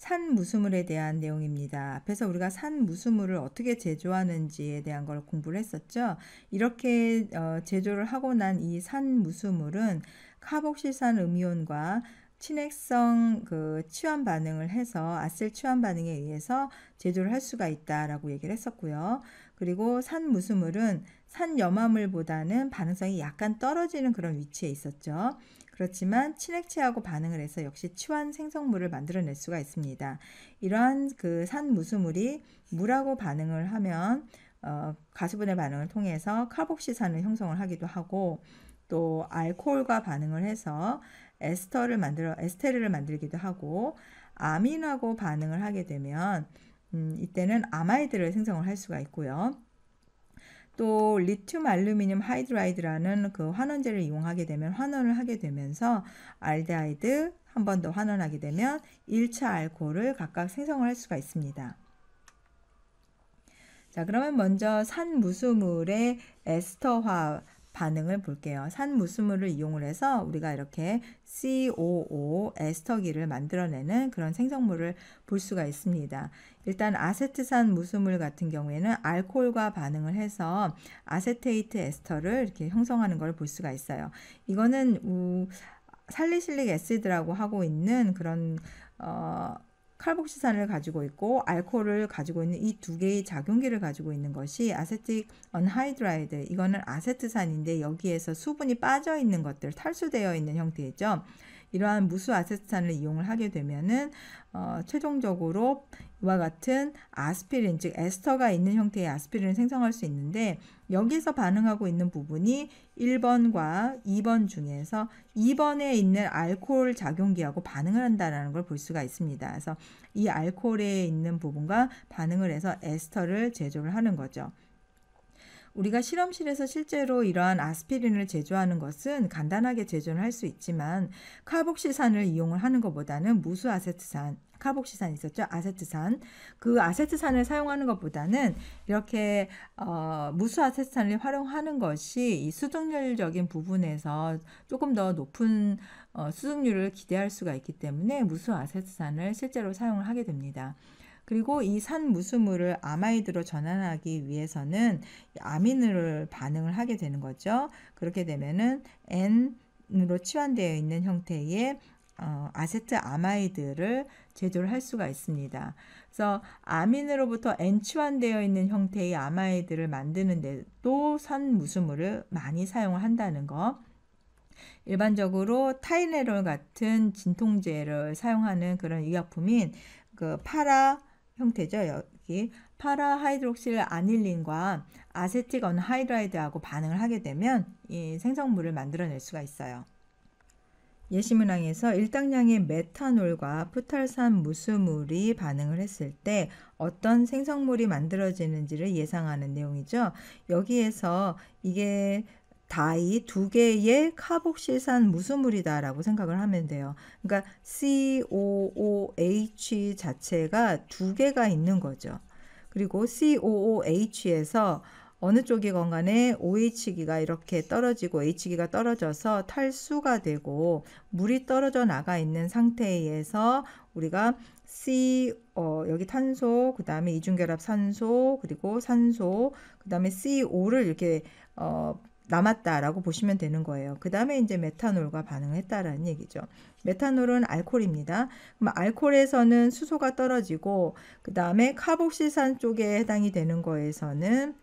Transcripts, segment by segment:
산무수물에 대한 내용입니다. 앞에서 우리가 산무수물을 어떻게 제조하는지에 대한 걸 공부를 했었죠. 이렇게 제조를 하고 난 이 산무수물은 카복실산 음이온과 친핵성 치환 반응을 해서 아셀 치환 반응에 의해서 제조를 할 수가 있다라고 얘기를 했었고요. 그리고 산무수물은 산염화물보다는 반응성이 약간 떨어지는 그런 위치에 있었죠. 그렇지만 친액체하고 반응을 해서 역시 치환 생성물을 만들어낼 수가 있습니다. 이러한 산무수물이 물하고 반응을 하면 가수분해 반응을 통해서 카복시산을 형성을 하기도 하고, 또 알코올과 반응을 해서 에스테르를 만들기도 하고, 아민하고 반응을 하게 되면 이때는 아마이드를 생성을 할 수가 있고요. 또 리튬 알루미늄 하이드라이드라는 환원제를 이용하게 되면 환원을 하게 되면서 알데하이드, 한 번 더 환원하게 되면 1차 알코올을 각각 생성을 할 수가 있습니다. 자, 그러면 먼저 산무수물의 에스터화 반응을 볼게요. 산무수물을 이용을 해서 우리가 이렇게 COO 에스터기를 만들어내는 그런 생성물을 볼 수가 있습니다. 일단 아세트산 무수물 같은 경우에는 알코올과 반응을 해서 아세테이트 에스터를 이렇게 형성하는 걸 볼 수가 있어요. 이거는 살리실릭 애시드라고 하고 있는 그런 칼복시산을 가지고 있고 알코올을 가지고 있는 이 두 개의 작용기를 가지고 있는 것이 아세틱 언하이드라이드, 이거는 아세트산인데 여기에서 수분이 빠져 있는 것들, 탈수되어 있는 형태죠. 이러한 무수 아세트산을 이용을 하게 되면은 최종적으로 이와 같은 아스피린, 즉 에스터가 있는 형태의 아스피린을 생성할 수 있는데, 여기서 반응하고 있는 부분이 1번과 2번 중에서 2번에 있는 알코올 작용기하고 반응을 한다는 걸 볼 수가 있습니다. 그래서 이 알코올에 있는 부분과 반응을 해서 에스터를 제조를 하는 거죠. 우리가 실험실에서 실제로 이러한 아스피린을 제조하는 것은 간단하게 제조를 할 수 있지만, 카복시산을 이용을 하는 것보다는 무수 아세트산, 카복시산 있었죠? 아세트산. 그 아세트산을 사용하는 것보다는 이렇게 무수 아세트산을 활용하는 것이 이 수증률적인 부분에서 조금 더 높은 수증률을 기대할 수가 있기 때문에 무수 아세트산을 실제로 사용을 하게 됩니다. 그리고 이 산무수물을 아마이드로 전환하기 위해서는 아민으로 반응을 하게 되는 거죠. 그렇게 되면은 N으로 치환되어 있는 형태의 아세트 아마이드를 제조를 할 수가 있습니다. 그래서 아민으로부터 N 치환되어 있는 형태의 아마이드를 만드는 데도 산무수물을 많이 사용을 한다는 거. 일반적으로 타이레놀 같은 진통제를 사용하는 그런 의약품인 파라 형태죠. 여기 파라 하이드록실 아닐린과 아세틱 언하이드라이드하고 반응을 하게 되면 이 생성물을 만들어낼 수가 있어요. 예시문항에서 일당량의 메탄올과 푸탈산 무수물이 반응을 했을 때 어떤 생성물이 만들어지는지를 예상하는 내용이죠. 여기에서 이게 다이 두 개의 카복실산 무수물이다라고 생각을 하면 돼요. 그러니까 COOH 자체가 두 개가 있는 거죠. 그리고 COOH에서 어느 쪽이건 간에 OH기가 이렇게 떨어지고 H기가 떨어져서 탈수가 되고 물이 떨어져 나가 있는 상태에서 우리가 여기 탄소, 그 다음에 이중결합 산소, 그리고 산소, 그 다음에 CO를 이렇게 남았다라고 보시면 되는 거예요. 그 다음에 이제 메탄올과 반응을 했다라는 얘기죠. 메탄올은 알코올입니다. 그럼 알코올에서는 수소가 떨어지고, 그 다음에 카복실산 쪽에 해당이 되는 거에서는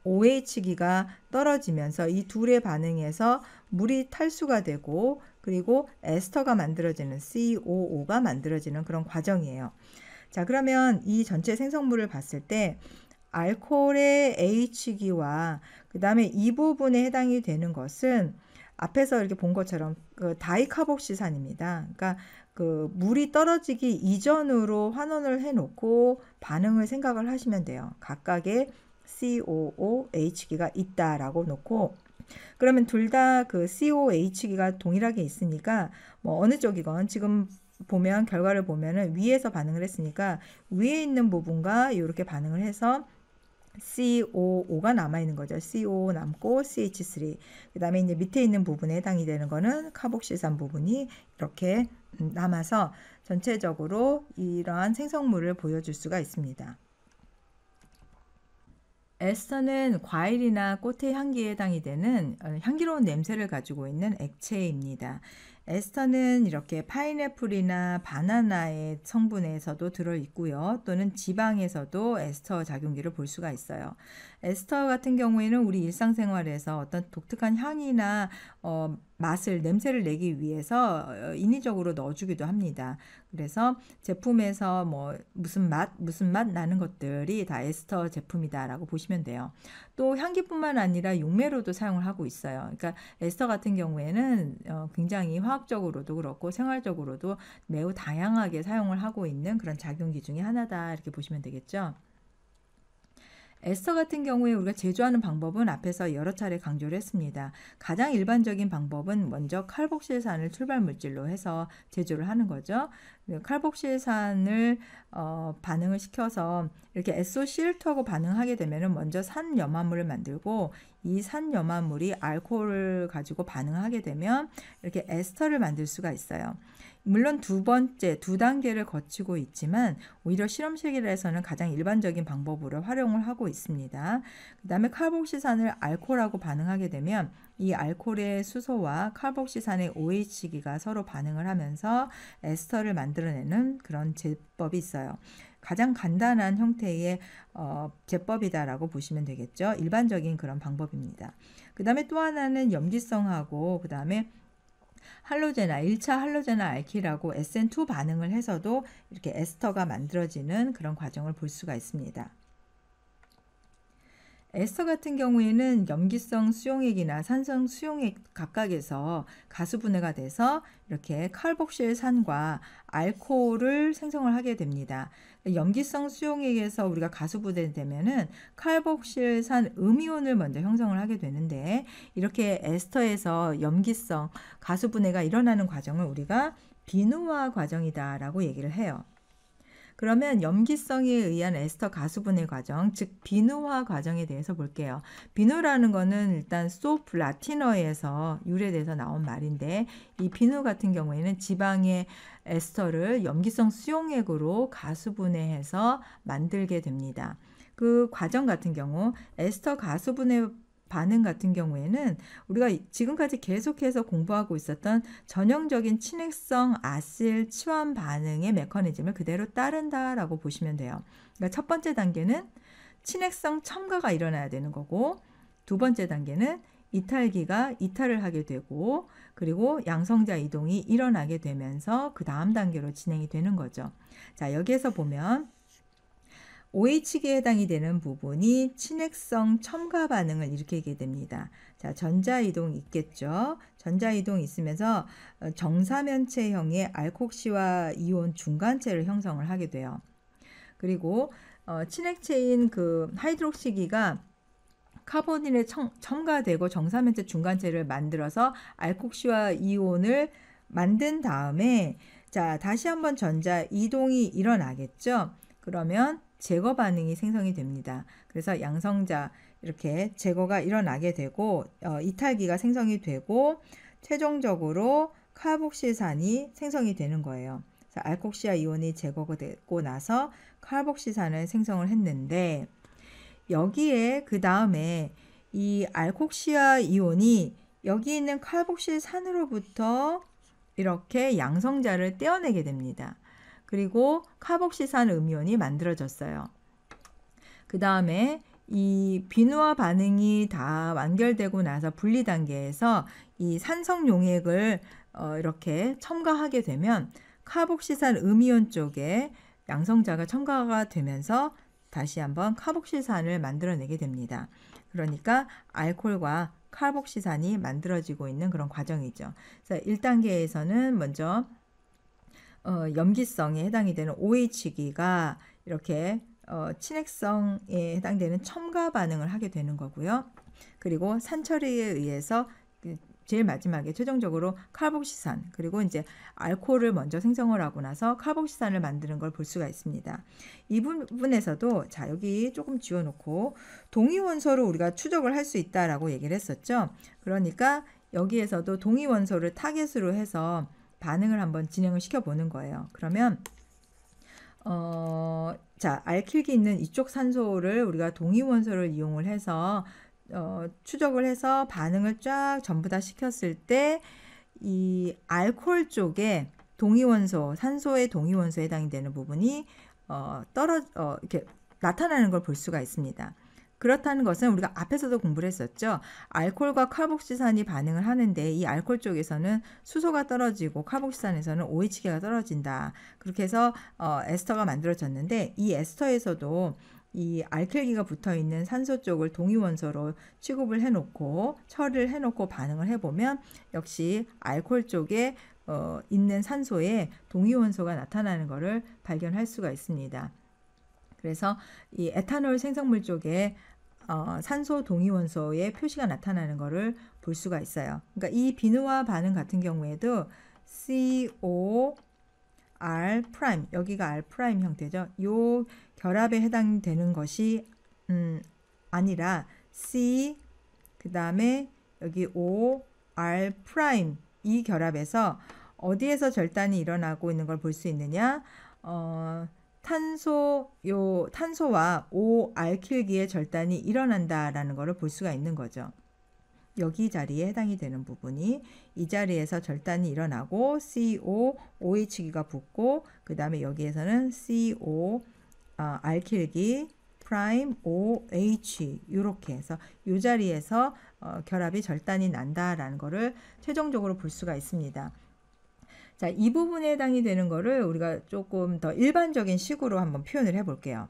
OH기가 떨어지면서 이 둘의 반응에서 물이 탈수가 되고, 그리고 에스터가 만들어지는 COO가 만들어지는 그런 과정이에요. 자, 그러면 이 전체 생성물을 봤을 때 알코올의 H기와 그 다음에 이 부분에 해당이 되는 것은 앞에서 이렇게 본 것처럼 다이카복시산입니다. 그러니까 물이 떨어지기 이전으로 환원을 해놓고 반응을 생각을 하시면 돼요. 각각의 COOH기가 있다라고 놓고, 그러면 둘 다 COH기가 동일하게 있으니까 뭐 어느 쪽이건 지금 보면 결과를 보면은 위에서 반응을 했으니까 위에 있는 부분과 이렇게 반응을 해서 COO가 남아있는 거죠. CO 남고 CH3. 그 다음에 이제 밑에 있는 부분에 해당이 되는 거는 카복실산 부분이 이렇게 남아서 전체적으로 이러한 생성물을 보여줄 수가 있습니다. 에스터는 과일이나 꽃의 향기에 해당이 되는 향기로운 냄새를 가지고 있는 액체입니다. 에스터는 이렇게 파인애플이나 바나나의 성분에서도 들어있고요. 또는 지방에서도 에스터 작용기를 볼 수가 있어요. 에스터 같은 경우에는 우리 일상생활에서 어떤 독특한 향이나 맛을, 냄새를 내기 위해서 인위적으로 넣어주기도 합니다. 그래서 제품에서 뭐 무슨 맛 나는 것들이 다 에스터 제품이다라고 보시면 돼요. 또 향기뿐만 아니라 용매로도 사용을 하고 있어요. 그러니까 에스터 같은 경우에는 굉장히 화학적으로도 그렇고 생활적으로도 매우 다양하게 사용을 하고 있는 그런 작용기 중에 하나다 이렇게 보시면 되겠죠. 에스터 같은 경우에 우리가 제조하는 방법은 앞에서 여러 차례 강조를 했습니다. 가장 일반적인 방법은 먼저 칼복실산을 출발 물질로 해서 제조를 하는 거죠. 칼복실산을 반응을 시켜서 이렇게 SOCl2하고 반응하게 되면 먼저 산염화물을 만들고 이 산염화물이 알코올을 가지고 반응하게 되면 이렇게 에스터를 만들 수가 있어요. 물론 두 단계를 거치고 있지만 오히려 실험실에서는 가장 일반적인 방법으로 활용을 하고 있습니다. 그 다음에 칼복실산을 알코올하고 반응하게 되면 이 알코올의 수소와 칼복실산의 OH기가 서로 반응을 하면서 에스터를 만들어내는 그런 제법이 있어요. 가장 간단한 형태의 제법이다라고 보시면 되겠죠. 일반적인 그런 방법입니다. 그 다음에 또 하나는 염기성하고 그 다음에 할로제나 1차 할로제나 알키라고 SN2 반응을 해서도 이렇게 에스터가 만들어지는 그런 과정을 볼 수가 있습니다. 에스터 같은 경우에는 염기성 수용액이나 산성 수용액 각각에서 가수분해가 돼서 이렇게 칼복실산과 알코올을 생성을 하게 됩니다. 염기성 수용액에서 우리가 가수분해되면은 칼복실산 음이온을 먼저 형성을 하게 되는데 이렇게 에스터에서 염기성 가수분해가 일어나는 과정을 우리가 비누화 과정이다라고 얘기를 해요. 그러면 염기성에 의한 에스터 가수분해 과정, 즉 비누화 과정에 대해서 볼게요. 비누라는 거는 일단 소프 라틴어에서 유래돼서 나온 말인데 이 비누 같은 경우에는 지방의 에스터를 염기성 수용액으로 가수분해해서 만들게 됩니다. 그 과정 같은 경우 에스터 가수분해 반응 같은 경우에는 우리가 지금까지 계속해서 공부하고 있었던 전형적인 친액성 아실 치환 반응의 메커니즘을 그대로 따른다라고 보시면 돼요. 그러니까 첫 번째 단계는 친액성 첨가가 일어나야 되는 거고 두 번째 단계는 이탈기가 이탈을 하게 되고 그리고 양성자 이동이 일어나게 되면서 그 다음 단계로 진행이 되는 거죠. 자, 여기에서 보면 OH기에 해당이 되는 부분이 친액성 첨가 반응을 일으키게 됩니다. 자, 전자이동 있겠죠. 전자이동 있으면서 정사면체형의 알콕시와 이온 중간체를 형성을 하게 돼요. 그리고 친액체인 그 하이드록시기가 카보닌에 첨가되고 정사면체 중간체를 만들어서 알콕시와 이온을 만든 다음에 자, 다시 한번 전자 이동이 일어나겠죠. 그러면 제거 반응이 생성이 됩니다. 그래서 양성자 이렇게 제거가 일어나게 되고 이탈기가 생성이 되고 최종적으로 칼복실산이 생성이 되는 거예요. 그래서 알콕시아 이온이 제거가 되고 나서 칼복실산을 생성을 했는데 여기에 그 다음에 이 알콕시아 이온이 여기 있는 칼복실산으로부터 이렇게 양성자를 떼어내게 됩니다. 그리고 카복실산 음이온이 만들어졌어요. 그 다음에 이 비누화 반응이 다 완결되고 나서 분리 단계에서 이 산성 용액을 이렇게 첨가하게 되면 카복실산 음이온 쪽에 양성자가 첨가가 되면서 다시 한번 카복실산을 만들어내게 됩니다. 그러니까 알코올과 카복실산이 만들어지고 있는 그런 과정이죠. 그래서 1단계에서는 먼저 염기성에 해당이 되는 OH기가 이렇게 친액성에 해당되는 첨가 반응을 하게 되는 거고요. 그리고 산처리에 의해서 제일 마지막에 최종적으로 칼복시산, 그리고 이제 알코올을 먼저 생성을 하고 나서 칼복시산을 만드는 걸 볼 수가 있습니다. 이 부분에서도 자, 여기 조금 지워놓고 동위원소를 우리가 추적을 할 수 있다라고 얘기를 했었죠. 그러니까 여기에서도 동위원소를 타겟으로 해서 반응을 한번 진행을 시켜보는 거예요. 그러면 자, 알킬기 있는 이쪽 산소를 우리가 동위원소를 이용을 해서 추적을 해서 반응을 쫙 전부 다 시켰을 때 이 알코올 쪽에 동위원소, 산소의 동위원소에 해당이 되는 부분이 이렇게 나타나는 걸 볼 수가 있습니다. 그렇다는 것은 우리가 앞에서도 공부를 했었죠. 알코올과 칼복시산이 반응을 하는데 이 알코올 쪽에서는 수소가 떨어지고 칼복시산에서는 OH계가 떨어진다. 그렇게 해서 에스터가 만들어졌는데 이 에스터에서도 이 알킬기가 붙어있는 산소 쪽을 동위원소로 취급을 해놓고 처리를 해놓고 반응을 해보면 역시 알코올 쪽에 있는 산소에 동위원소가 나타나는 것을 발견할 수가 있습니다. 그래서 이 에탄올 생성물 쪽에 산소 동위원소의 표시가 나타나는 것을 볼 수가 있어요. 그러니까 이 비누화 반응 같은 경우에도 CO R 프라임, 여기가 R 프라임 형태죠. 요 결합에 해당되는 것이 아니라 C, 그 다음에 여기 O, R 프라임 이 결합에서 어디에서 절단이 일어나고 있는 걸 볼 수 있느냐? 탄소와 O 알킬기의 절단이 일어난다라는 것을 볼 수가 있는 거죠. 여기 자리에 해당이 되는 부분이 이 자리에서 절단이 일어나고 CO, OH기가 붙고 그 다음에 여기에서는 CO, 알킬기, 프라임, OH 이렇게 해서 이 자리에서 결합이 절단이 난다라는 것을 최종적으로 볼 수가 있습니다. 자, 이 부분에 해당이 되는 거를 우리가 조금 더 일반적인 식으로 한번 표현을 해볼게요.